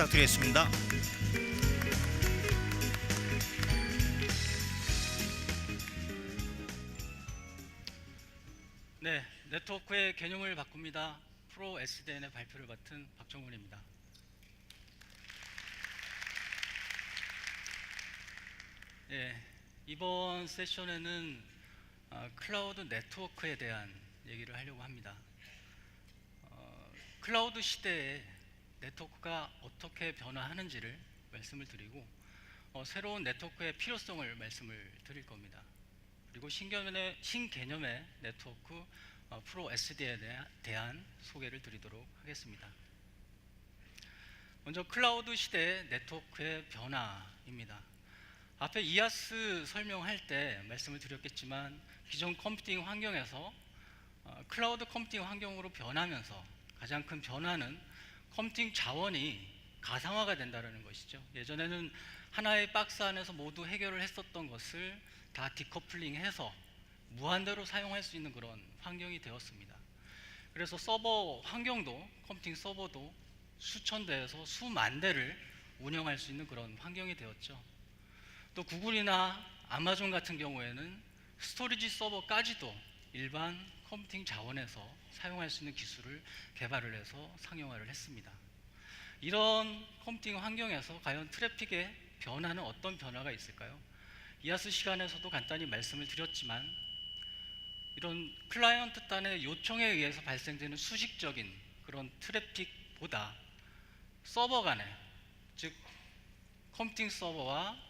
부탁드리겠습니다. 네, 네트워크의 개념을 바꿉니다. 프로 SDN의 발표를 맡은 박정훈입니다. 이번 세션에는 클라우드 네트워크에 대한 얘기를 하려고 합니다. 클라우드 시대에 네트워크가 어떻게 변화하는지를 말씀을 드리고 새로운 네트워크의 필요성을 말씀을 드릴 겁니다. 그리고 신개념의 네트워크 프로 SDN에 대한 소개를 드리도록 하겠습니다. 먼저 클라우드 시대의 네트워크의 변화입니다. 앞에 이아스 설명할 때 말씀을 드렸겠지만 기존 컴퓨팅 환경에서 클라우드 컴퓨팅 환경으로 변하면서 가장 큰 변화는 컴퓨팅 자원이 가상화가 된다는 것이죠. 예전에는 하나의 박스 안에서 모두 해결을 했었던 것을 다 디커플링해서 무한대로 사용할 수 있는 그런 환경이 되었습니다. 그래서 서버 환경도 컴퓨팅 서버도 수천 대에서 수만 대를 운영할 수 있는 그런 환경이 되었죠. 또 구글이나 아마존 같은 경우에는 스토리지 서버까지도 일반 컴퓨팅 자원에서 사용할 수 있는 기술을 개발을 해서 상용화를 했습니다. 이런 컴퓨팅 환경에서 과연 트래픽의 변화는 어떤 변화가 있을까요? 이아스 시간에서도 간단히 말씀을 드렸지만 이런 클라이언트 단의 요청에 의해서 발생되는 수식적인 그런 트래픽보다 서버 간에, 즉 컴퓨팅 서버와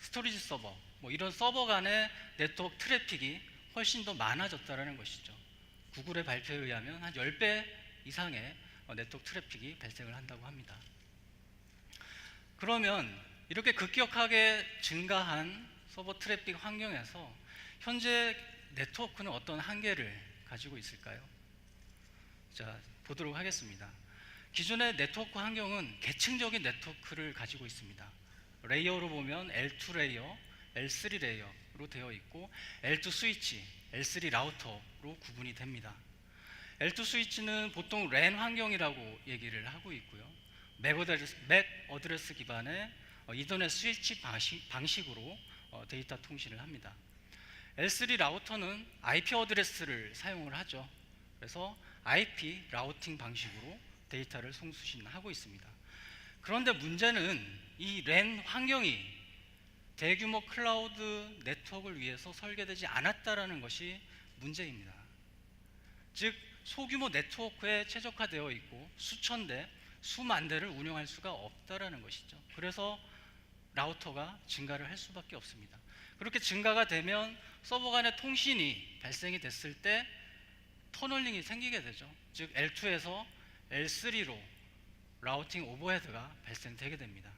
스토리지 서버, 이런 서버 간의 네트워크 트래픽이 훨씬 더 많아졌다는 것이죠. 구글의 발표에 의하면 한 10배 이상의 네트워크 트래픽이 발생을 한다고 합니다. 그러면 이렇게 급격하게 증가한 서버 트래픽 환경에서 현재 네트워크는 어떤 한계를 가지고 있을까요? 자, 보도록 하겠습니다. 기존의 네트워크 환경은 계층적인 네트워크를 가지고 있습니다. 레이어로 보면 L2 레이어, L3 레이어로 되어 있고 L2 스위치, L3 라우터로 구분이 됩니다. L2 스위치는 보통 랜 환경이라고 얘기를 하고 있고요. 맥 어드레스 기반의 이더넷 스위치 방식으로 데이터 통신을 합니다. L3 라우터는 IP 어드레스를 사용을 하죠. 그래서 IP 라우팅 방식으로 데이터를 송수신하고 있습니다. 그런데 문제는 이 랜 환경이 대규모 클라우드 네트워크를 위해서 설계되지 않았다는 것이 문제입니다. 즉 소규모 네트워크에 최적화되어 있고 수천 대, 수만 대를 운영할 수가 없다는 것이죠. 그래서 라우터가 증가를 할 수밖에 없습니다. 그렇게 증가가 되면 서버 간의 통신이 발생이 됐을 때 터널링이 생기게 되죠. 즉 L2에서 L3로 라우팅 오버헤드가 발생되게 됩니다.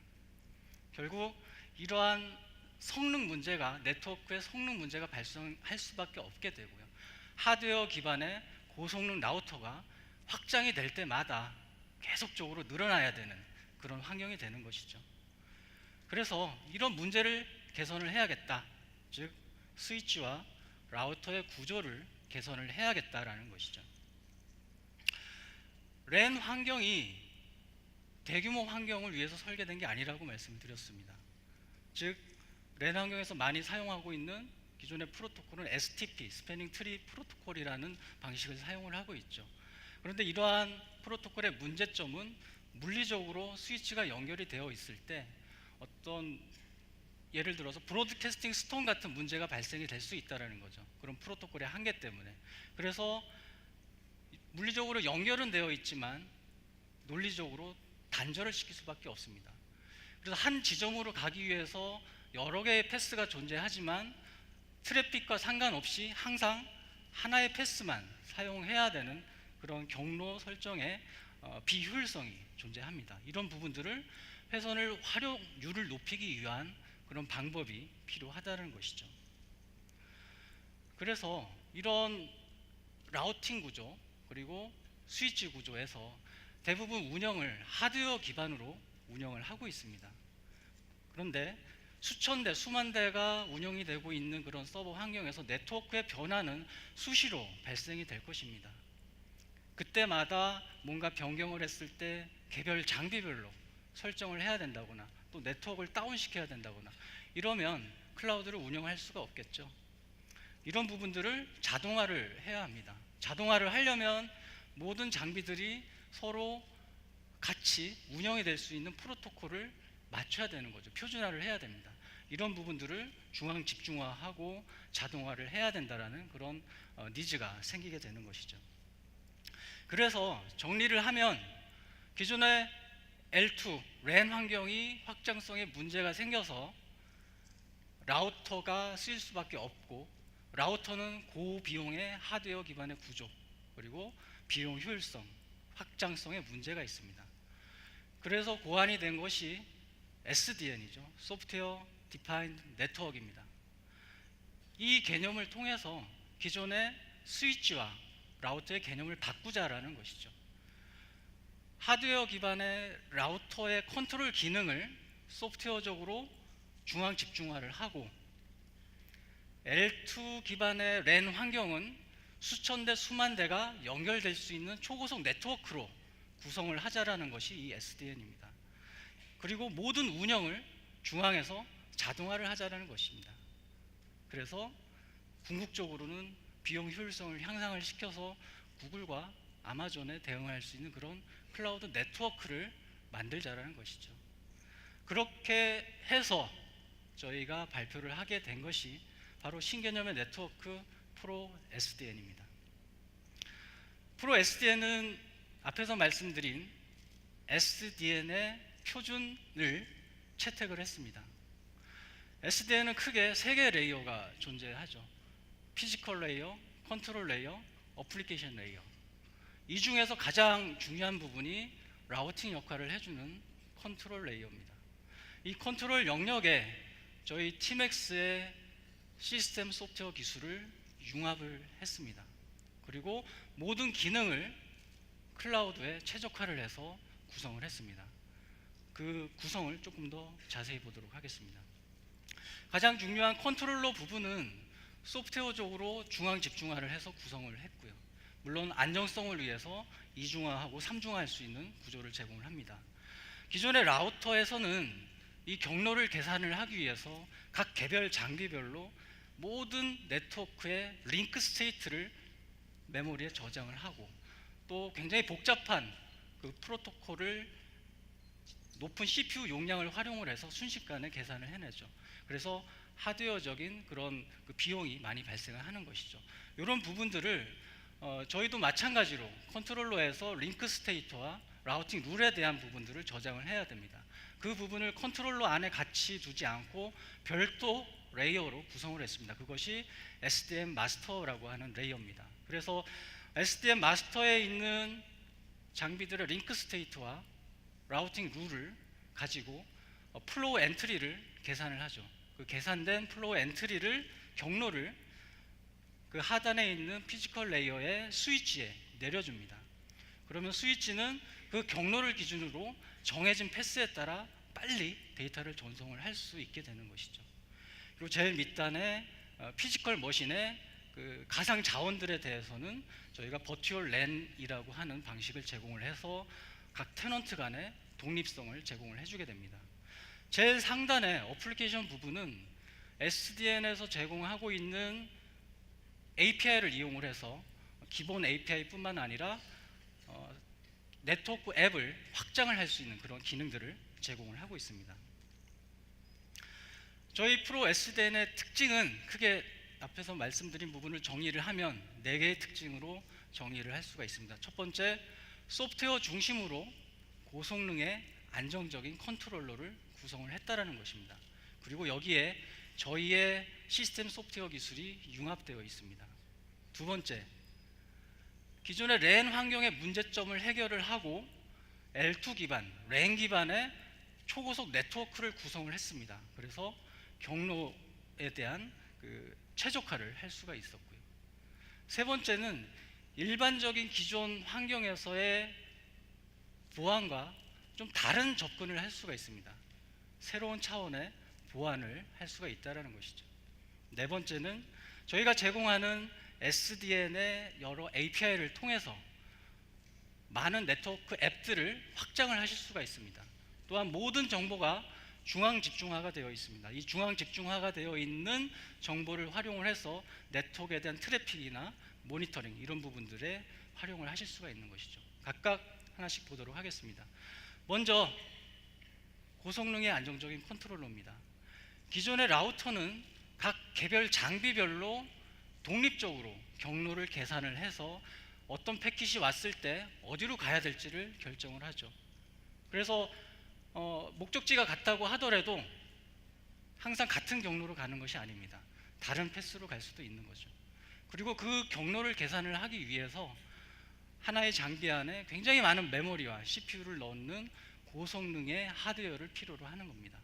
결국 이러한 성능 문제가, 네트워크의 성능 문제가 발생할 수밖에 없게 되고요. 하드웨어 기반의 고성능 라우터가 확장이 될 때마다 계속적으로 늘어나야 되는 그런 환경이 되는 것이죠. 그래서 이런 문제를 개선을 해야겠다. 즉 스위치와 라우터의 구조를 개선을 해야겠다라는 것이죠. 랜 환경이 대규모 환경을 위해서 설계된 게 아니라고 말씀드렸습니다. 즉 랜 환경에서 많이 사용하고 있는 기존의 프로토콜은 STP, 스패닝 트리 프로토콜이라는 방식을 사용을 하고 있죠. 그런데 이러한 프로토콜의 문제점은 물리적으로 스위치가 연결이 되어 있을 때 어떤 예를 들어서 브로드캐스팅 스톤 같은 문제가 발생이 될 수 있다는 거죠. 그런 프로토콜의 한계 때문에. 그래서 물리적으로 연결은 되어 있지만 논리적으로 단절을 시킬 수밖에 없습니다. 그래서 한 지점으로 가기 위해서 여러 개의 패스가 존재하지만 트래픽과 상관없이 항상 하나의 패스만 사용해야 되는 그런 경로 설정의 비효율성이 존재합니다. 이런 부분들을 회선을 활용률을 높이기 위한 그런 방법이 필요하다는 것이죠. 그래서 이런 라우팅 구조 그리고 스위치 구조에서 대부분 운영을 하드웨어 기반으로 운영을 하고 있습니다. 그런데 수천 대, 수만 대가 운영이 되고 있는 그런 서버 환경에서 네트워크의 변화는 수시로 발생이 될 것입니다. 그때마다 뭔가 변경을 했을 때 개별 장비별로 설정을 해야 된다거나 또 네트워크를 다운시켜야 된다거나 이러면 클라우드를 운영할 수가 없겠죠. 이런 부분들을 자동화를 해야 합니다. 자동화를 하려면 모든 장비들이 서로 같이 운영이 될 수 있는 프로토콜을 맞춰야 되는 거죠. 표준화를 해야 됩니다. 이런 부분들을 중앙 집중화하고 자동화를 해야 된다라는 그런 니즈가 생기게 되는 것이죠. 그래서 정리를 하면 기존의 L2, 랜 환경이 확장성에 문제가 생겨서 라우터가 쓰일 수밖에 없고, 라우터는 고비용의 하드웨어 기반의 구조, 그리고 비용 효율성, 확장성에 문제가 있습니다. 그래서 고안이 된 것이 SDN이죠. 소프트웨어 디파인드 네트워크입니다. 이 개념을 통해서 기존의 스위치와 라우터의 개념을 바꾸자라는 것이죠. 하드웨어 기반의 라우터의 컨트롤 기능을 소프트웨어적으로 중앙 집중화를 하고, L2 기반의 랜 환경은 수천 대 수만 대가 연결될 수 있는 초고속 네트워크로 구성을 하자라는 것이 이 SDN입니다. 그리고 모든 운영을 중앙에서 자동화를 하자라는 것입니다. 그래서 궁극적으로는 비용 효율성을 향상을 시켜서 구글과 아마존에 대응할 수 있는 그런 클라우드 네트워크를 만들자라는 것이죠. 그렇게 해서 저희가 발표를 하게 된 것이 바로 신개념의 네트워크 프로 SDN입니다. 프로 SDN은 앞에서 말씀드린 SDN의 표준을 채택을 했습니다. SDN은 크게 3개의 레이어가 존재하죠. 피지컬 레이어, 컨트롤 레이어, 어플리케이션 레이어. 이 중에서 가장 중요한 부분이 라우팅 역할을 해주는 컨트롤 레이어입니다. 이 컨트롤 영역에 저희 TMX의 시스템 소프트웨어 기술을 융합을 했습니다. 그리고 모든 기능을 클라우드에 최적화를 해서 구성을 했습니다. 그 구성을 조금 더 자세히 보도록 하겠습니다. 가장 중요한 컨트롤러 부분은 소프트웨어적으로 중앙 집중화를 해서 구성을 했고요. 물론 안정성을 위해서 이중화하고 삼중화할 수 있는 구조를 제공을 합니다. 기존의 라우터에서는 이 경로를 계산을 하기 위해서 각 개별 장비별로 모든 네트워크의 링크 스테이트를 메모리에 저장을 하고, 또 굉장히 복잡한 그 프로토콜을 높은 CPU 용량을 활용을 해서 순식간에 계산을 해내죠. 그래서 하드웨어적인 그런 그 비용이 많이 발생을 하는 것이죠. 이런 부분들을 저희도 마찬가지로 컨트롤러에서 링크 스테이트와 라우팅 룰에 대한 부분들을 저장을 해야 됩니다. 그 부분을 컨트롤러 안에 같이 두지 않고 별도 레이어로 구성을 했습니다. 그것이 SDN 마스터라고 하는 레이어입니다. 그래서 SDN 마스터에 있는 장비들의 링크 스테이트와 라우팅 룰을 가지고 플로우 엔트리를 계산을 하죠. 그 계산된 플로우 엔트리를 경로를 그 하단에 있는 피지컬 레이어의 스위치에 내려줍니다. 그러면 스위치는 그 경로를 기준으로 정해진 패스에 따라 빨리 데이터를 전송을 할 수 있게 되는 것이죠. 그리고 제일 밑단에 피지컬 머신의 그 가상 자원들에 대해서는 저희가 버추얼 랜이라고 하는 방식을 제공을 해서 각 테넌트 간의 독립성을 제공을 해주게 됩니다. 제일 상단의 어플리케이션 부분은 SDN에서 제공하고 있는 API를 이용을 해서 기본 API뿐만 아니라 네트워크 앱을 확장을 할 수 있는 그런 기능들을 제공을 하고 있습니다. 저희 프로 SDN의 특징은 크게 앞에서 말씀드린 부분을 정리를 하면 4개의 특징으로 정리를 할 수가 있습니다. 첫 번째, 소프트웨어 중심으로 고성능의 안정적인 컨트롤러를 구성을 했다라는 것입니다. 그리고 여기에 저희의 시스템 소프트웨어 기술이 융합되어 있습니다. 두 번째, 기존의 랜 환경의 문제점을 해결을 하고 L2 기반, 랜 기반의 초고속 네트워크를 구성을 했습니다. 그래서 경로에 대한 그 최적화를 할 수가 있었고요. 세 번째는 일반적인 기존 환경에서의 보안과 좀 다른 접근을 할 수가 있습니다. 새로운 차원의 보안을 할 수가 있다는 것이죠. 네 번째는 저희가 제공하는 SDN의 여러 API를 통해서 많은 네트워크 앱들을 확장을 하실 수가 있습니다. 또한 모든 정보가 중앙 집중화가 되어 있습니다. 이 중앙 집중화가 되어 있는 정보를 활용을 해서 네트워크에 대한 트래픽이나 모니터링 이런 부분들에 활용을 하실 수가 있는 것이죠. 각각 하나씩 보도록 하겠습니다. 먼저 고성능의 안정적인 컨트롤러입니다. 기존의 라우터는 각 개별 장비별로 독립적으로 경로를 계산을 해서 어떤 패킷이 왔을 때 어디로 가야 될지를 결정을 하죠. 그래서 목적지가 같다고 하더라도 항상 같은 경로로 가는 것이 아닙니다. 다른 패스로 갈 수도 있는 거죠. 그리고 그 경로를 계산을 하기 위해서 하나의 장비 안에 굉장히 많은 메모리와 CPU를 넣는 고성능의 하드웨어를 필요로 하는 겁니다.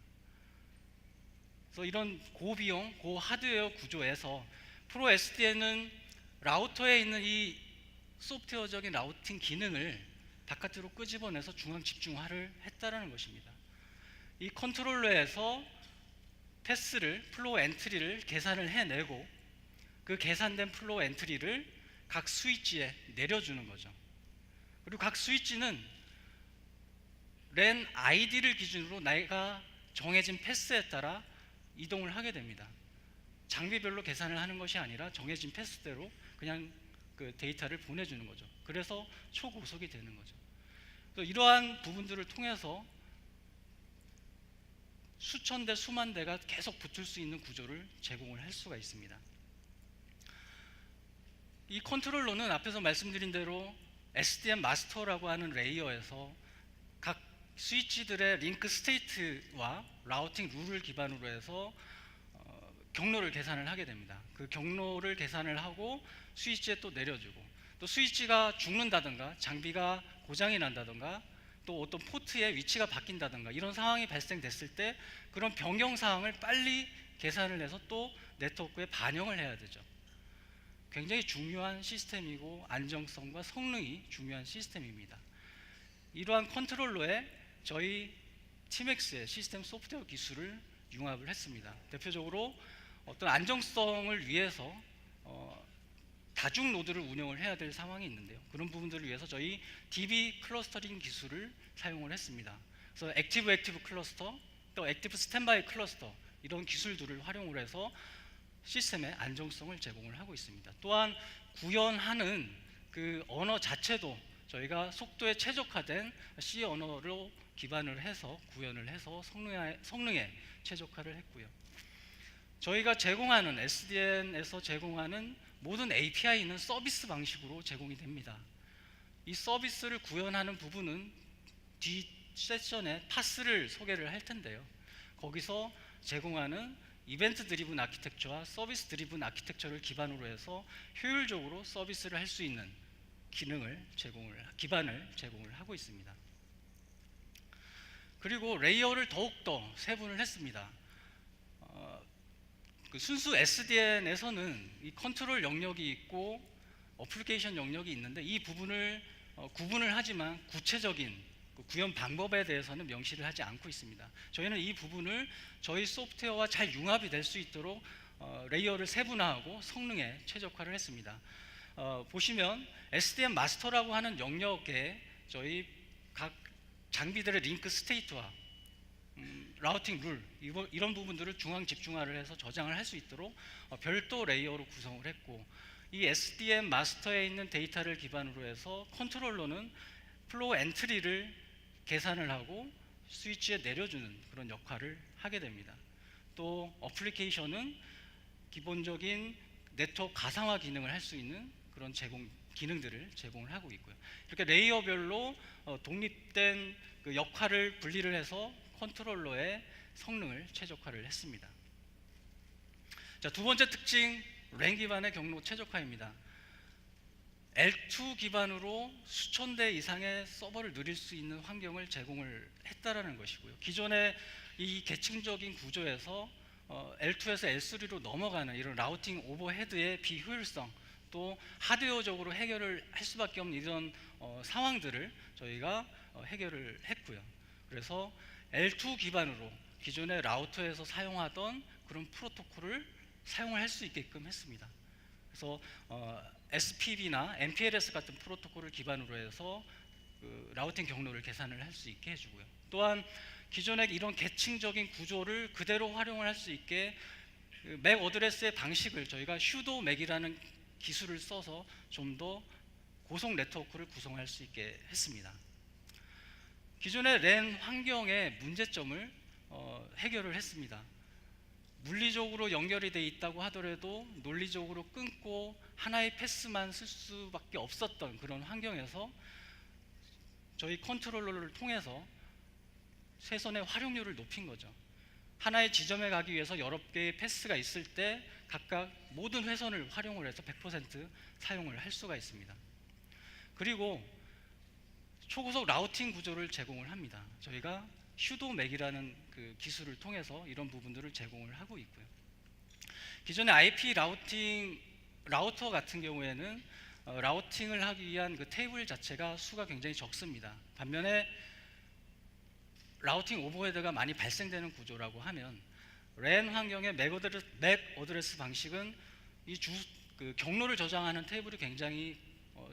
그래서 이런 고비용, 고하드웨어 구조에서 프로 SDN은 라우터에 있는 이 소프트웨어적인 라우팅 기능을 바깥으로 끄집어내서 중앙 집중화를 했다는 것입니다. 이 컨트롤러에서 패스를, 플로우 엔트리를 계산을 해내고 그 계산된 플로우 엔트리를 각 스위치에 내려주는 거죠. 그리고 각 스위치는 랜 아이디를 기준으로 내가 정해진 패스에 따라 이동을 하게 됩니다. 장비별로 계산을 하는 것이 아니라 정해진 패스대로 그냥 그 데이터를 보내주는 거죠. 그래서 초고속이 되는 거죠. 이러한 부분들을 통해서 수천 대, 수만 대가 계속 붙을 수 있는 구조를 제공을 할 수가 있습니다. 이 컨트롤러는 앞에서 말씀드린 대로 SDN 마스터라고 하는 레이어에서 각 스위치들의 링크 스테이트와 라우팅 룰을 기반으로 해서 경로를 계산을 하게 됩니다. 그 경로를 계산을 하고 스위치에 또 내려주고, 또 스위치가 죽는다든가 장비가 고장이 난다든가 또 어떤 포트의 위치가 바뀐다든가 이런 상황이 발생됐을 때 그런 변경 사항을 빨리 계산을 해서 또 네트워크에 반영을 해야 되죠. 굉장히 중요한 시스템이고 안정성과 성능이 중요한 시스템입니다. 이러한 컨트롤러에 저희 TMAX의 시스템 소프트웨어 기술을 융합을 했습니다. 대표적으로 어떤 안정성을 위해서 다중 노드를 운영을 해야 될 상황이 있는데요. 그런 부분들을 위해서 저희 DB 클러스터링 기술을 사용을 했습니다. 그래서 액티브 클러스터, 또 액티브 스탠바이 클러스터 이런 기술들을 활용을 해서 시스템의 안정성을 제공을 하고 있습니다. 또한 구현하는 그 언어 자체도 저희가 속도에 최적화된 C 언어로 기반을 해서 구현을 해서 성능에 최적화를 했고요. 저희가 제공하는 SDN에서 제공하는 모든 API는 서비스 방식으로 제공이 됩니다. 이 서비스를 구현하는 부분은 뒤 세션에 파스를 소개를 할 텐데요. 거기서 제공하는 이벤트 드리븐 아키텍처와 서비스 드리븐 아키텍처를 기반으로 해서 효율적으로 서비스를 할 수 있는 기반을 제공을 하고 있습니다. 그리고 레이어를 더욱더 세분을 했습니다. 그 순수 SDN에서는 이 컨트롤 영역이 있고 어플리케이션 영역이 있는데 이 부분을 구분을 하지만 구체적인 구현 방법에 대해서는 명시를 하지 않고 있습니다. 저희는 이 부분을 저희 소프트웨어와 잘 융합이 될 수 있도록 레이어를 세분화하고 성능에 최적화를 했습니다. 보시면 SDN 마스터라고 하는 영역에 저희 각 장비들의 링크 스테이트와 라우팅 룰 이런 부분들을 중앙 집중화를 해서 저장을 할 수 있도록 별도 레이어로 구성을 했고, 이 SDN 마스터에 있는 데이터를 기반으로 해서 컨트롤러는 플로우 엔트리를 계산을 하고 스위치에 내려주는 그런 역할을 하게 됩니다. 또 어플리케이션은 기본적인 네트워크 가상화 기능을 할 수 있는 그런 기능들을 제공을 하고 있고요. 이렇게 레이어별로 독립된 그 역할을 분리를 해서 컨트롤러의 성능을 최적화를 했습니다. 자, 두 번째 특징, 랜 기반의 경로 최적화입니다. L2 기반으로 수천 대 이상의 서버를 누릴 수 있는 환경을 제공을 했다라는 것이고요. 기존의 이 계층적인 구조에서 L2에서 L3로 넘어가는 이런 라우팅 오버헤드의 비효율성, 또 하드웨어적으로 해결을 할 수밖에 없는 이런 상황들을 저희가 해결을 했고요. 그래서 L2 기반으로 기존의 라우터에서 사용하던 그런 프로토콜을 사용을 할 수 있게끔 했습니다. 그래서 SPB나 MPLS 같은 프로토콜을 기반으로 해서 그 라우팅 경로를 계산을 할 수 있게 해주고요. 또한 기존의 이런 계층적인 구조를 그대로 활용을 할 수 있게 그 맥 어드레스의 방식을 저희가 슈도 맥이라는 기술을 써서 좀 더 고속 네트워크를 구성할 수 있게 했습니다. 기존의 랜 환경의 문제점을 해결을 했습니다. 물리적으로 연결이 돼 있다고 하더라도 논리적으로 끊고 하나의 패스만 쓸 수밖에 없었던 그런 환경에서 저희 컨트롤러를 통해서 회선의 활용률을 높인 거죠. 하나의 지점에 가기 위해서 여러 개의 패스가 있을 때 각각 모든 회선을 활용을 해서 100% 사용을 할 수가 있습니다. 그리고 초고속 라우팅 구조를 제공을 합니다. 저희가 슈도맥이라는 그 기술을 통해서 이런 부분들을 제공을 하고 있고요. 기존의 IP 라우터 같은 경우에는 라우팅을 하기 위한 그 테이블 자체가 수가 굉장히 적습니다. 반면에 라우팅 오버헤드가 많이 발생되는 구조라고 하면 랜 환경의 맥 어드레스 방식은 그 경로를 저장하는 테이블이 굉장히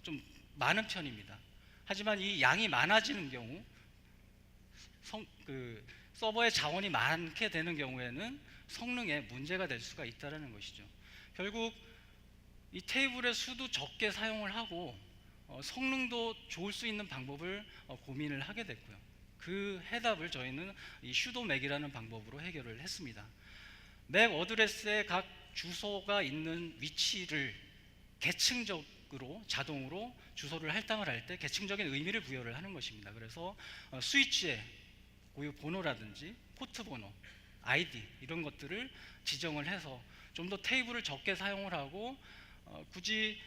좀 많은 편입니다. 하지만 이 양이 많아지는 경우 그 서버의 자원이 많게 되는 경우에는 성능에 문제가 될 수가 있다는 것이죠. 결국 이 테이블의 수도 적게 사용을 하고 성능도 좋을 수 있는 방법을 고민을 하게 됐고요. 그 해답을 저희는 이 슈도맥이라는 방법으로 해결을 했습니다. 맥 어드레스의 각 주소가 있는 위치를 계층적으로 자동으로 주소를 할당을 할 때 계층적인 의미를 부여를 하는 것입니다. 그래서 스위치의 고유 번호라든지 포트 번호, 아이디 이런 것들을 지정을 해서 좀 더 테이블을 적게 사용을 하고 굳이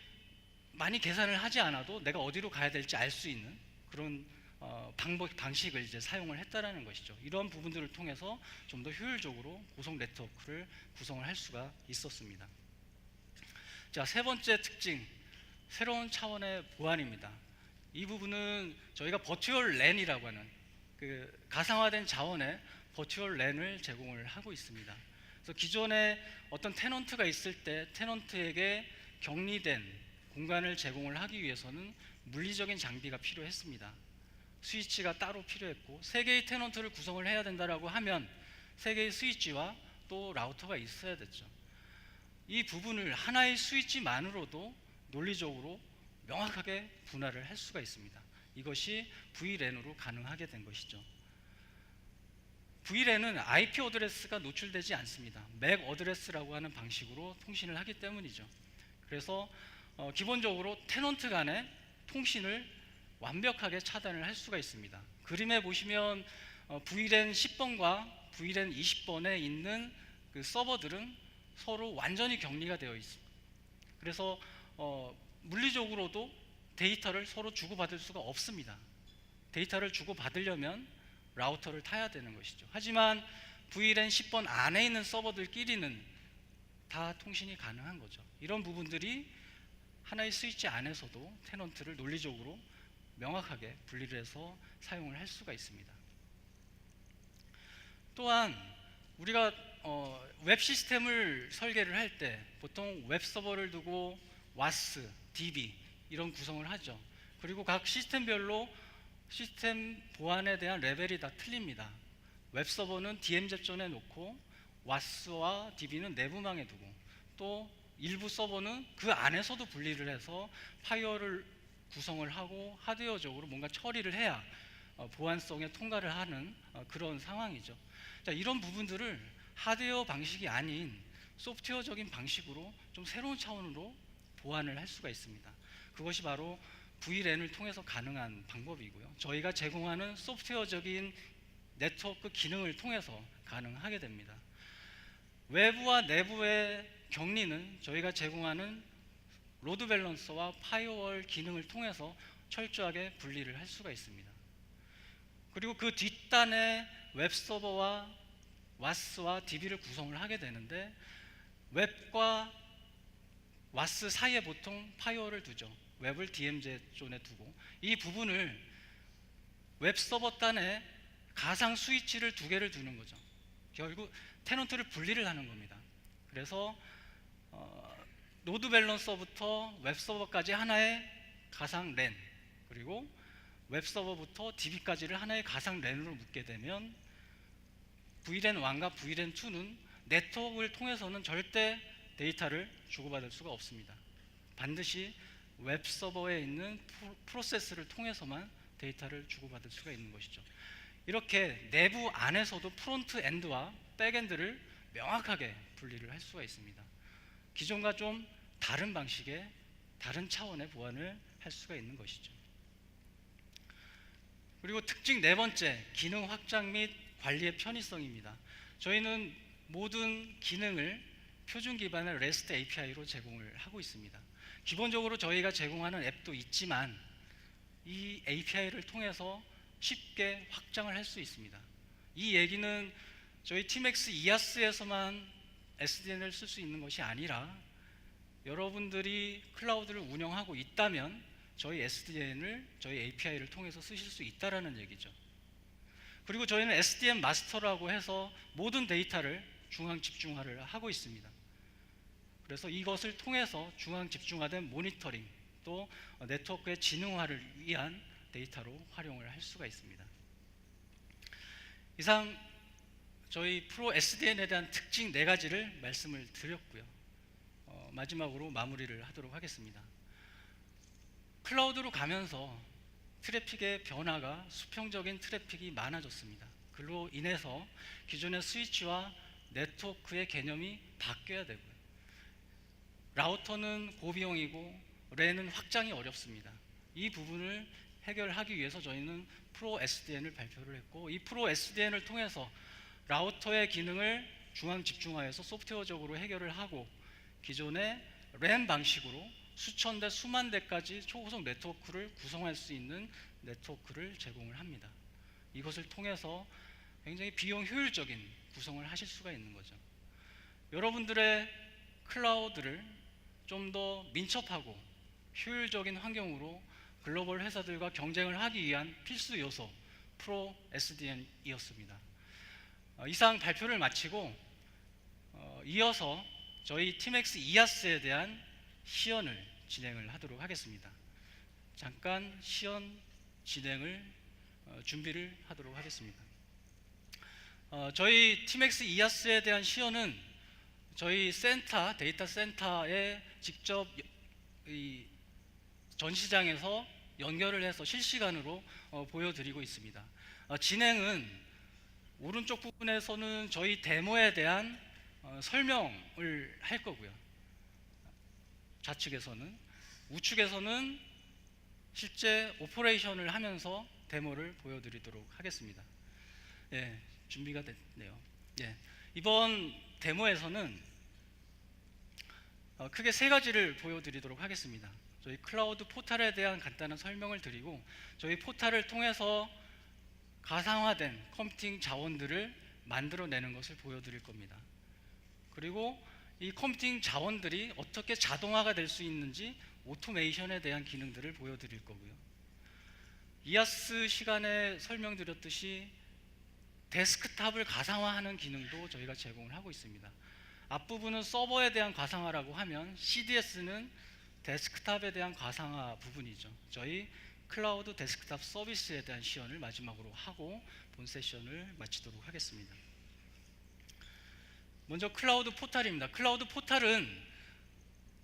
많이 계산을 하지 않아도 내가 어디로 가야 될지 알 수 있는 그런 방식을 이제 사용을 했다라는 것이죠. 이런 부분들을 통해서 좀 더 효율적으로 고속 네트워크를 구성을 할 수가 있었습니다. 자, 세 번째 특징, 새로운 차원의 보안입니다. 이 부분은 저희가 버추얼 랜이라고 하는 그 가상화된 자원의 버추얼 랜을 제공을 하고 있습니다. 그래서 기존에 어떤 테넌트가 있을 때 테넌트에게 격리된 공간을 제공을 하기 위해서는 물리적인 장비가 필요했습니다. 스위치가 따로 필요했고 3개의 테넌트를 구성을 해야 된다라고 하면 3개의 스위치와 또 라우터가 있어야 됐죠. 이 부분을 하나의 스위치만으로도 논리적으로 명확하게 분할을 할 수가 있습니다. 이것이 VLAN으로 가능하게 된 것이죠. VLAN은 IP 어드레스가 노출되지 않습니다. 맥 어드레스라고 하는 방식으로 통신을 하기 때문이죠. 그래서 기본적으로 테넌트 간의 통신을 완벽하게 차단을 할 수가 있습니다. 그림에 보시면 VLAN 10번과 VLAN 20번에 있는 그 서버들은 서로 완전히 격리가 되어 있습니다. 그래서 물리적으로도 데이터를 서로 주고받을 수가 없습니다. 데이터를 주고받으려면 라우터를 타야 되는 것이죠. 하지만 VLAN 10번 안에 있는 서버들끼리는 다 통신이 가능한 거죠. 이런 부분들이 하나의 스위치 안에서도 테넌트를 논리적으로 명확하게 분리를 해서 사용을 할 수가 있습니다. 또한 우리가 웹 시스템을 설계를 할 때 보통 웹 서버를 두고 WAS, DB 이런 구성을 하죠. 그리고 각 시스템별로 시스템 보안에 대한 레벨이 다 틀립니다. 웹 서버는 DMZ 존에 놓고 WAS와 DB는 내부망에 두고 또 일부 서버는 그 안에서도 분리를 해서 파이어를 구성을 하고 하드웨어적으로 뭔가 처리를 해야 보안성에 통과를 하는 그런 상황이죠. 자, 이런 부분들을 하드웨어 방식이 아닌 소프트웨어적인 방식으로 좀 새로운 차원으로 보완을 할 수가 있습니다. 그것이 바로 VLAN을 통해서 가능한 방법이고요. 저희가 제공하는 소프트웨어적인 네트워크 기능을 통해서 가능하게 됩니다. 외부와 내부의 격리는 저희가 제공하는 로드 밸런서와 파이어월 기능을 통해서 철저하게 분리를 할 수가 있습니다. 그리고 그 뒷단에 웹 서버와 WAS와 DB를 구성을 하게 되는데 웹과 WAS 사이에 보통 파이어를 두죠. 웹을 DMZ 존에 두고 이 부분을 웹 서버 단에 가상 스위치를 2개를 두는 거죠. 결국 테넌트를 분리를 하는 겁니다. 그래서 로드 밸런서부터 웹 서버까지 하나의 가상 랜 그리고 웹서버부터 DB까지를 하나의 가상 랜으로 묶게 되면 VLAN 1과 VLAN 2는 네트워크를 통해서는 절대 데이터를 주고받을 수가 없습니다. 반드시 웹서버에 있는 프로세스를 통해서만 데이터를 주고받을 수가 있는 것이죠. 이렇게 내부 안에서도 프론트 엔드와 백엔드를 명확하게 분리를 할 수가 있습니다. 기존과 좀 다른 방식의 다른 차원의 보안을 할 수가 있는 것이죠. 그리고 특징 네 번째, 기능 확장 및 관리의 편의성입니다. 저희는 모든 기능을 표준 기반의 REST API로 제공을 하고 있습니다. 기본적으로 저희가 제공하는 앱도 있지만 이 API를 통해서 쉽게 확장을 할 수 있습니다. 이 얘기는 저희 TMX EAS에서만 SDN을 쓸 수 있는 것이 아니라 여러분들이 클라우드를 운영하고 있다면 저희 SDN을 저희 API를 통해서 쓰실 수 있다는 얘기죠. 그리고 저희는 SDN 마스터라고 해서 모든 데이터를 중앙 집중화를 하고 있습니다. 그래서 이것을 통해서 중앙 집중화된 모니터링 또 네트워크의 지능화를 위한 데이터로 활용을 할 수가 있습니다. 이상 저희 프로 SDN에 대한 특징 4가지를 말씀을 드렸고요. 마지막으로 마무리를 하도록 하겠습니다. 클라우드로 가면서 트래픽의 변화가 수평적인 트래픽이 많아졌습니다. 그로 인해서 기존의 스위치와 네트워크의 개념이 바뀌어야 되고요. 라우터는 고비용이고 랜은 확장이 어렵습니다. 이 부분을 해결하기 위해서 저희는 프로 SDN을 발표를 했고 이 프로 SDN을 통해서 라우터의 기능을 중앙 집중화해서 소프트웨어적으로 해결을 하고 기존의 랜 방식으로 수천 대 수만 대까지 초고속 네트워크를 구성할 수 있는 네트워크를 제공을 합니다. 이것을 통해서 굉장히 비용 효율적인 구성을 하실 수가 있는 거죠. 여러분들의 클라우드를 좀 더 민첩하고 효율적인 환경으로 글로벌 회사들과 경쟁을 하기 위한 필수 요소 프로 SDN이었습니다. 이상 발표를 마치고 이어서 저희 TMX EAS에 대한 시연을 진행을 하도록 하겠습니다. 잠깐 시연 진행을 준비를 하도록 하겠습니다. 저희 TMX EAS에 대한 시연은 저희 센터, 데이터 센터에 직접 이 전시장에서 연결을 해서 실시간으로 보여드리고 있습니다. 진행은 오른쪽 부분에서는 저희 데모에 대한 설명을 할 거고요. 좌측에서는, 우측에서는 실제 오퍼레이션을 하면서 데모를 보여드리도록 하겠습니다. 예, 준비가 됐네요. 예, 이번 데모에서는 크게 3가지를 보여드리도록 하겠습니다. 저희 클라우드 포탈에 대한 간단한 설명을 드리고 저희 포탈을 통해서 가상화된 컴퓨팅 자원들을 만들어내는 것을 보여드릴 겁니다. 그리고 이 컴퓨팅 자원들이 어떻게 자동화가 될 수 있는지 오토메이션에 대한 기능들을 보여드릴 거고요. 이아스 시간에 설명드렸듯이 데스크탑을 가상화하는 기능도 저희가 제공을 하고 있습니다. 앞부분은 서버에 대한 가상화라고 하면 CDS는 데스크탑에 대한 가상화 부분이죠. 저희 클라우드 데스크탑 서비스에 대한 시연을 마지막으로 하고 본 세션을 마치도록 하겠습니다. 먼저 클라우드 포탈입니다. 클라우드 포탈은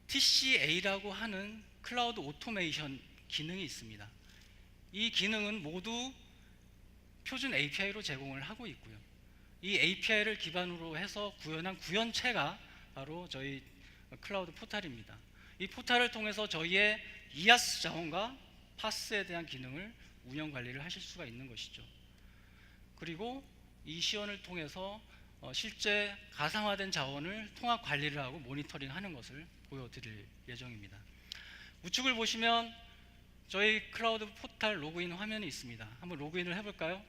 TCA라고 하는 클라우드 오토메이션 기능이 있습니다. 이 기능은 모두 표준 API로 제공을 하고 있고요. 이 API를 기반으로 해서 구현한 구현체가 바로 저희 클라우드 포탈입니다. 이 포탈을 통해서 저희의 이아스 자원과 파스에 대한 기능을 운영 관리를 하실 수가 있는 것이죠. 그리고 이 시연을 통해서 실제 가상화된 자원을 통합 관리를 하고 모니터링하는 것을 보여드릴 예정입니다. 우측을 보시면 저희 클라우드 포탈 로그인 화면이 있습니다. 한번 로그인을 해볼까요?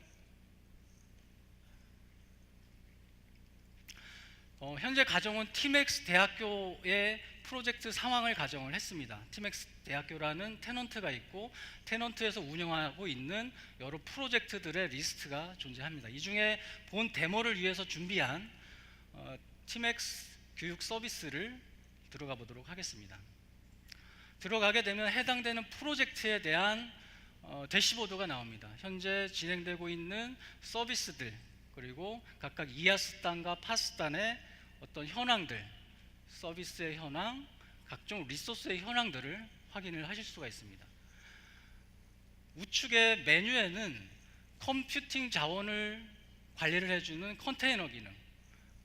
현재 가정은 TMX 대학교의 프로젝트 상황을 가정을 했습니다. TMX 대학교라는 테넌트가 있고 테넌트에서 운영하고 있는 여러 프로젝트들의 리스트가 존재합니다. 이 중에 본 데모를 위해서 준비한 TMX 교육 서비스를 들어가 보도록 하겠습니다. 들어가게 되면 해당되는 프로젝트에 대한 대시보드가 나옵니다. 현재 진행되고 있는 서비스들, 그리고 각각 이하스단과 파스단의 어떤 현황들, 서비스의 현황, 각종 리소스의 현황들을 확인을 하실 수가 있습니다. 우측의 메뉴에는 컴퓨팅 자원을 관리를 해주는 컨테이너 기능,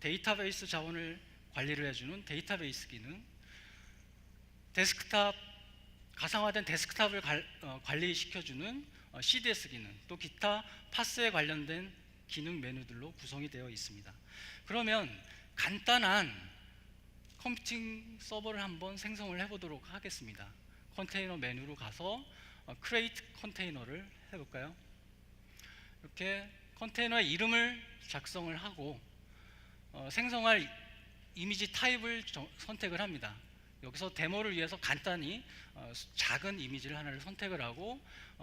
데이터베이스 자원을 관리를 해주는 데이터베이스 기능, 데스크탑, 가상화된 데스크탑을 관리시켜주는 CDS 기능, 또 기타 파스에 관련된 기능 메뉴들로 구성이 되어 있습니다. 그러면 간단한 컴퓨팅 서버를 한번 생성을 해보도록 하겠습니다. 컨테이너 메뉴로 가서 create 컨테이너를 해볼까요? 이렇게 컨테이너의 이름을 작성을 하고 생성할 이미지 타입을 선택을 합니다. 여기서 데모를 위해서 간단히 작은 이미지를 하나를 선택을 하고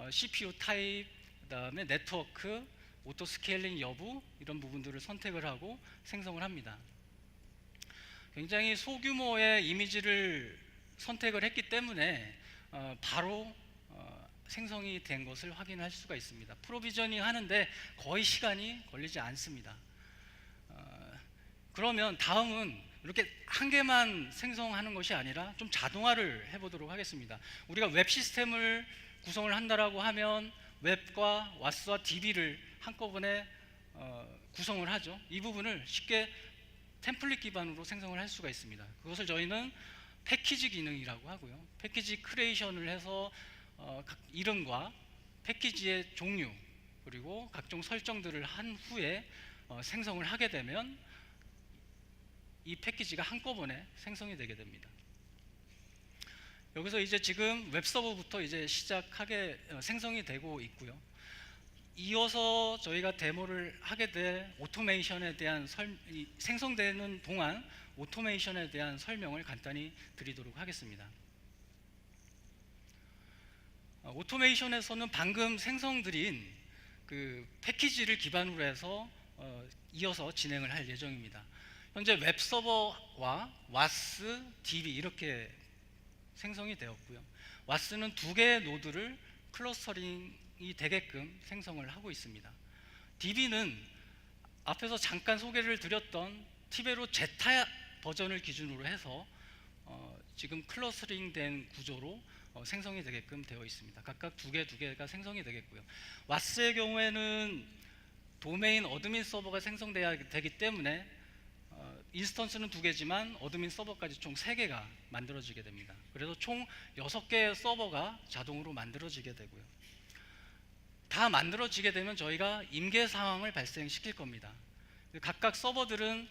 CPU 타입, 그다음에 네트워크, 오토 스케일링 여부, 이런 부분들을 선택을 하고 생성을 합니다. 굉장히 소규모의 이미지를 선택을 했기 때문에 바로 생성이 된 것을 확인할 수가 있습니다. 프로비저닝 하는데 거의 시간이 걸리지 않습니다. 그러면 다음은 이렇게 한 개만 생성하는 것이 아니라 좀 자동화를 해보도록 하겠습니다. 우리가 웹 시스템을 구성을 한다라고 하면 웹과 와스와 DB를 한꺼번에 구성을 하죠. 이 부분을 쉽게 템플릿 기반으로 생성을 할 수가 있습니다. 그것을 저희는 패키지 기능이라고 하고요. 패키지 크리에이션을 해서 각 이름과 패키지의 종류, 그리고 각종 설정들을 한 후에 생성을 하게 되면 이 패키지가 한꺼번에 생성이 되게 됩니다. 여기서 이제 지금 웹서버부터 이제 시작하게 생성이 되고 있고요. 이어서 저희가 데모를 하게 될 오토메이션에 대한 생성되는 동안 오토메이션에 대한 설명을 간단히 드리도록 하겠습니다. 오토메이션에서는 방금 생성드린 그 패키지를 기반으로 해서 이어서 진행을 할 예정입니다. 현재 웹서버와 와스, DB 이렇게 생성이 되었고요. 와스는 두 개의 노드를 클러스터링이 되게끔 생성을 하고 있습니다. DB는 앞에서 잠깐 소개를 드렸던 티베로 제타 버전을 기준으로 해서 지금 클러스터링된 구조로 생성이 되게끔 되어 있습니다. 각각 두 개가 생성이 되겠고요. 와스의 경우에는 도메인 어드민 서버가 생성돼야 되기 때문에 인스턴스는 두 개지만 어드민 서버까지 총 3개가 만들어지게 됩니다. 그래서 총 6개의 서버가 자동으로 만들어지게 되고요. 다 만들어지게 되면 저희가 임계 상황을 발생시킬 겁니다. 각각 서버들은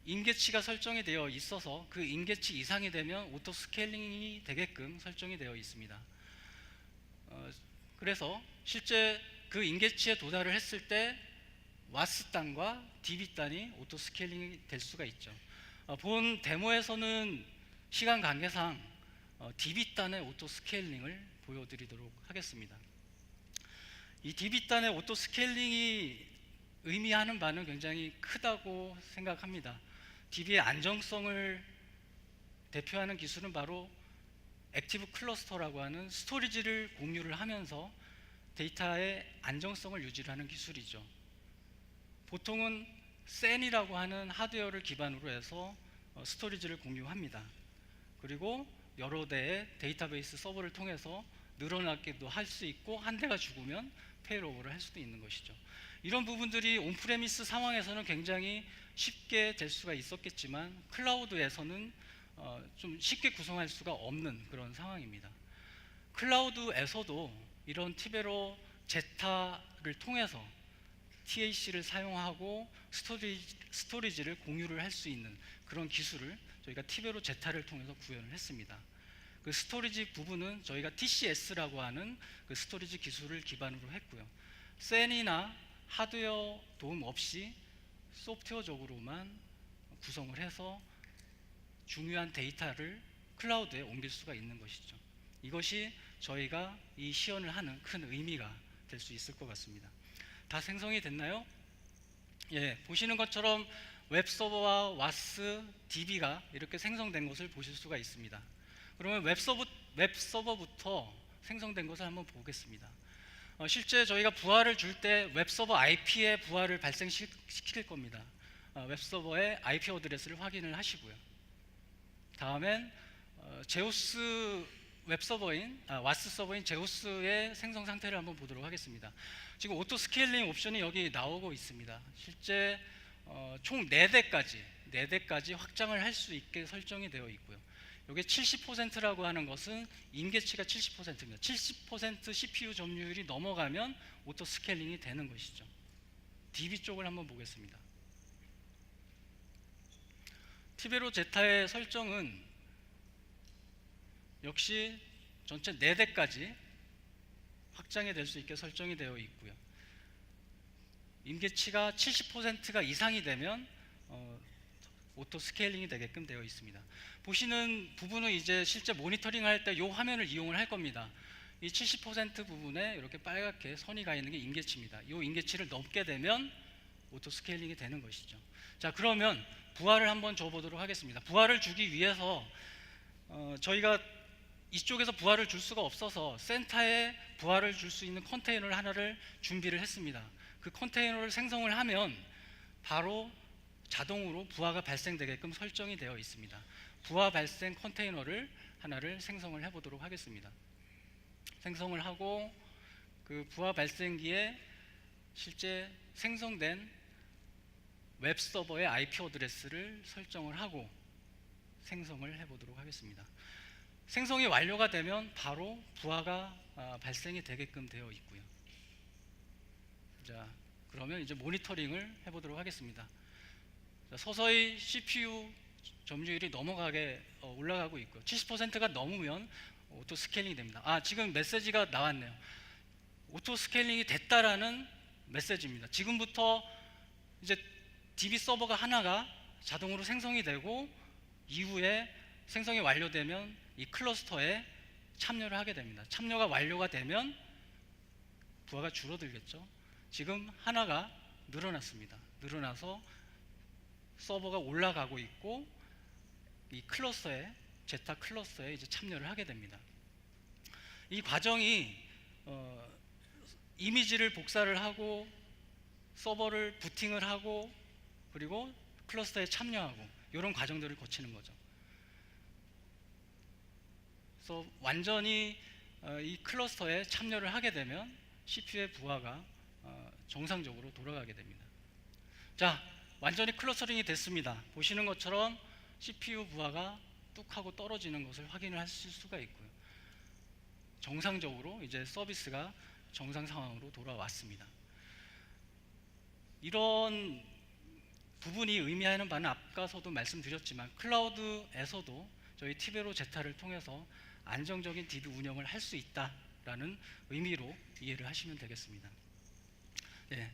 임계치가 설정이 되어 있어서 그 임계치 이상이 되면 오토 스케일링이 되게끔 설정이 되어 있습니다. 그래서 실제 그 임계치에 도달을 했을 때 와스 단과 DB 단이 오토 스케일링이 될 수가 있죠. 본 데모에서는 시간 관계상 DB 단의 오토 스케일링을 보여드리도록 하겠습니다. 이 DB 단의 오토 스케일링이 의미하는 바는 굉장히 크다고 생각합니다. DB의 안정성을 대표하는 기술은 바로 액티브 클러스터라고 하는 스토리지를 공유를 하면서 데이터의 안정성을 유지하는 기술이죠. 보통은 SAN이라고 하는 하드웨어를 기반으로 해서 스토리지를 공유합니다. 그리고 여러 대의 데이터베이스 서버를 통해서 늘어나기도 할 수 있고, 한 대가 죽으면 페일오버를 할 수도 있는 것이죠. 이런 부분들이 온프레미스 상황에서는 굉장히 쉽게 될 수가 있었겠지만 클라우드에서는 좀 쉽게 구성할 수가 없는 그런 상황입니다. 클라우드에서도 이런 티베로 제타를 통해서 TAC를 사용하고 스토리지를 공유를 할 수 있는 그런 기술을 저희가 티베로 제타를 통해서 구현을 했습니다. 그 스토리지 부분은 저희가 TCS라고 하는 그 스토리지 기술을 기반으로 했고요. SAN이나 하드웨어 도움 없이 소프트웨어적으로만 구성을 해서 중요한 데이터를 클라우드에 옮길 수가 있는 것이죠. 이것이 저희가 이 시연을 하는 큰 의미가 될 수 있을 것 같습니다. 다 생성이 됐나요? 예, 보시는 것처럼 웹서버와 와스, DB가 이렇게 생성된 것을 보실 수가 있습니다. 그러면 웹서버부터 생성된 것을 한번 보겠습니다. 실제 저희가 부하를 줄 때 웹서버 IP에 부하를 발생시킬 겁니다. 웹서버의 IP 어드레스를 확인을 하시고요. 다음엔 제우스 웹서버인 와스 서버인 제우스의 생성 상태를 한번 보도록 하겠습니다. 지금 오토 스케일링 옵션이 여기 나오고 있습니다. 실제 총 4대까지 확장을 할 수 있게 설정이 되어 있고요. 이게 70%라고 하는 것은 임계치가 70%입니다. 70% CPU 점유율이 넘어가면 오토 스케일링이 되는 것이죠. DB 쪽을 한번 보겠습니다. 티베로 제타의 설정은 역시 전체 4대까지 확장이 될 수 있게 설정이 되어 있고요. 임계치가 70%가 이상이 되면 오토 스케일링이 되게끔 되어 있습니다. 보시는 부분은 이제 실제 모니터링 할 때 이 화면을 이용을 할 겁니다. 이 70% 부분에 이렇게 빨갛게 선이 가 있는 게 임계치입니다. 이 임계치를 넘게 되면 오토 스케일링이 되는 것이죠. 자, 그러면 부하를 한번 줘보도록 하겠습니다. 부하를 주기 위해서 저희가 이쪽에서 부하를 줄 수가 없어서 센터에 부하를 줄 수 있는 컨테이너를 하나를 준비를 했습니다. 그 컨테이너를 생성을 하면 바로 자동으로 부하가 발생되게끔 설정이 되어 있습니다. 부하 발생 컨테이너를 하나를 생성을 해보도록 하겠습니다. 생성을 하고 그 부하 발생기에 실제 생성된 웹서버의 IP 어드레스를 설정을 하고 생성을 해보도록 하겠습니다. 생성이 완료가 되면 바로 부하가 발생이 되게끔 되어 있고요. 자, 그러면 이제 모니터링을 해보도록 하겠습니다. 자, 서서히 CPU 점유율이 올라가고 있고요. 70%가 넘으면 오토 스케일링이 됩니다. 지금 메시지가 나왔네요. 오토 스케일링이 됐다라는 메시지입니다. 지금부터 이제 DB 서버가 하나가 자동으로 생성이 되고 이후에 생성이 완료되면 이 클러스터에 참여를 하게 됩니다. 참여가 완료가 되면 부하가 줄어들겠죠. 지금 하나가 늘어났습니다. 늘어나서 서버가 올라가고 있고 이 클러스터에 제타 클러스터에 이제 참여를 하게 됩니다. 이 과정이 이미지를 복사를 하고 서버를 부팅을 하고 그리고 클러스터에 참여하고 이런 과정들을 거치는 거죠. 그래서 완전히 이 클러스터에 참여를 하게 되면 CPU의 부하가 정상적으로 돌아가게 됩니다. 자, 완전히 클러스터링이 됐습니다. 보시는 것처럼 CPU 부하가 뚝 하고 떨어지는 것을 확인을 하실 수가 있고요. 정상적으로 이제 서비스가 정상 상황으로 돌아왔습니다. 이런 부분이 의미하는 바는 아까서도 말씀드렸지만 클라우드에서도 저희 티베로 제타를 통해서 안정적인 DB 운영을 할 수 있다라는 의미로 이해를 하시면 되겠습니다. 네.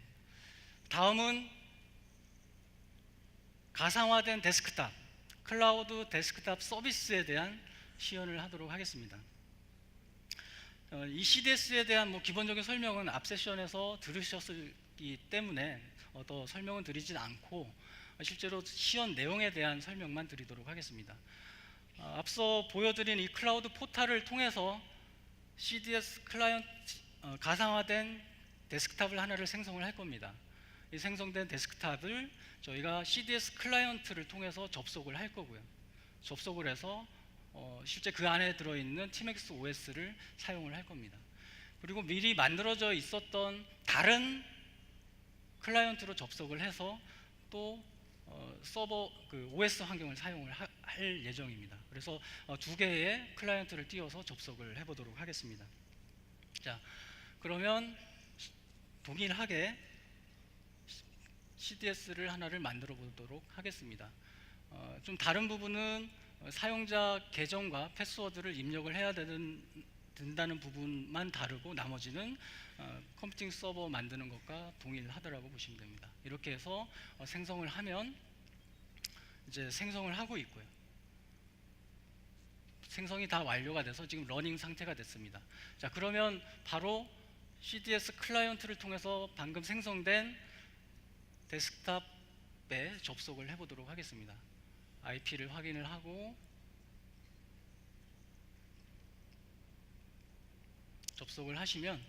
다음은 가상화된 데스크탑, 클라우드 데스크탑 서비스에 대한 시연을 하도록 하겠습니다. 이 CDS에 대한 기본적인 설명은 앞 세션에서 들으셨기 때문에 더 설명은 드리진 않고 실제로 시연 내용에 대한 설명만 드리도록 하겠습니다. 앞서 보여드린 이 클라우드 포탈을 통해서 CDS 클라이언트 가상화된 데스크탑을 하나를 생성을 할 겁니다. 이 생성된 데스크탑을 저희가 CDS 클라이언트를 통해서 접속을 할 거고요. 접속을 해서 실제 그 안에 들어있는 TMAX OS를 사용을 할 겁니다. 그리고 미리 만들어져 있었던 다른 클라이언트로 접속을 해서 또 서버 OS 환경을 사용을 할 예정입니다. 그래서 2개의 클라이언트를 띄워서 접속을 해보도록 하겠습니다. 자, 그러면 동일하게 CDS를 하나를 만들어 보도록 하겠습니다. 좀 다른 부분은 사용자 계정과 패스워드를 입력을 해야 된다는 부분만 다르고 나머지는 컴퓨팅 서버 만드는 것과 동일하다라고 보시면 됩니다. 이렇게 해서 생성을 하면 이제 생성을 하고 있고요. 생성이 다 완료가 돼서 지금 러닝 상태가 됐습니다. 자, 그러면 바로 CDS 클라이언트를 통해서 방금 생성된 데스크탑에 접속을 해보도록 하겠습니다. IP를 확인을 하고 접속을 하시면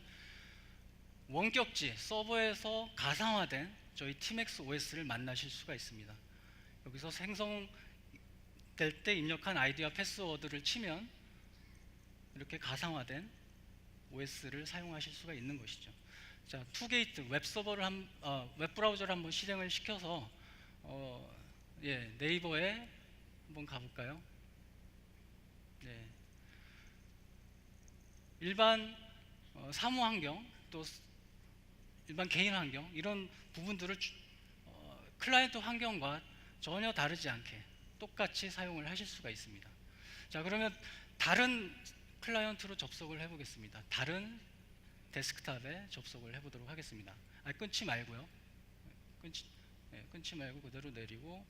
원격지 서버에서 가상화된 저희 TMAX OS를 만나실 수가 있습니다. 여기서 생성될 때 입력한 아이디와 패스워드를 치면 이렇게 가상화된 OS를 사용하실 수가 있는 것이죠. 자, 투게이트 웹 브라우저를 한번 실행을 시켜서 네이버에 한번 가볼까요? 네. 일반 사무 환경 또 일반 개인 환경 이런 부분들을 클라이언트 환경과 전혀 다르지 않게 똑같이 사용을 하실 수가 있습니다. 자, 그러면 다른 클라이언트로 접속을 해보겠습니다. 다른 데스크탑에 접속을 해보도록 하겠습니다. 끊지 말고요. 끊지 말고 그대로 내리고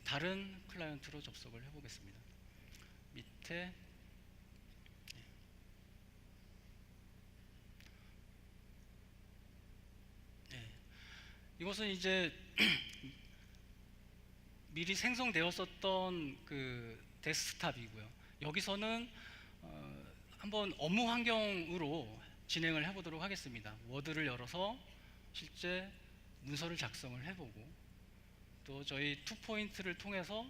다른 클라이언트로 접속을 해보겠습니다. 밑에 이것은 이제 미리 생성되었었던 그 데스크탑이고요. 여기서는 한번 업무 환경으로 진행을 해보도록 하겠습니다. 워드를 열어서 실제 문서를 작성을 해보고 또 저희 투포인트를 통해서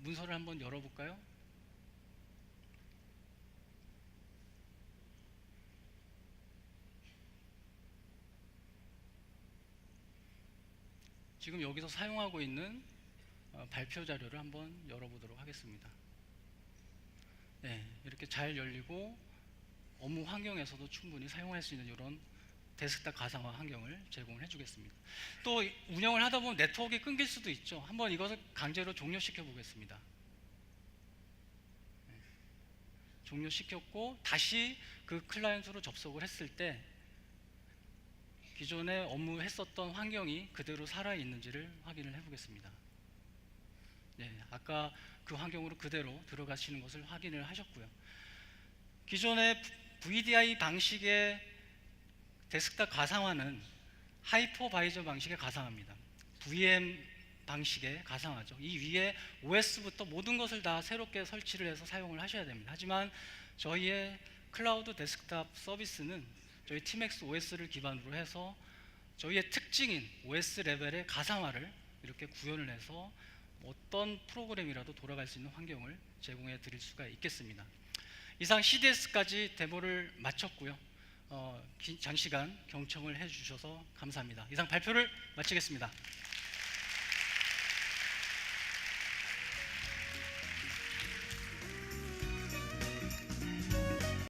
문서를 한번 열어볼까요? 지금 여기서 사용하고 있는 발표 자료를 한번 열어보도록 하겠습니다. 네, 이렇게 잘 열리고 업무 환경에서도 충분히 사용할 수 있는 이런 데스크탑 가상화 환경을 제공을 해주겠습니다. 또 운영을 하다 보면 네트워크가 끊길 수도 있죠. 한번 이것을 강제로 종료시켜 보겠습니다. 네, 종료시켰고 다시 그 클라이언트로 접속을 했을 때 기존에 업무했었던 환경이 그대로 살아있는지를 확인을 해보겠습니다. 네, 아까 그 환경으로 그대로 들어가시는 것을 확인을 하셨고요. 기존의 VDI 방식의 데스크탑 가상화는 하이퍼바이저 방식의 가상화입니다. VM 방식의 가상화죠. 이 위에 OS부터 모든 것을 다 새롭게 설치를 해서 사용을 하셔야 됩니다. 하지만 저희의 클라우드 데스크탑 서비스는 저희 TMAX OS를 기반으로 해서 저희의 특징인 OS 레벨의 가상화를 이렇게 구현을 해서 어떤 프로그램이라도 돌아갈 수 있는 환경을 제공해 드릴 수가 있겠습니다. 이상 CDS까지 데모를 마쳤고요. 장시간 경청을 해주셔서 감사합니다. 이상 발표를 마치겠습니다.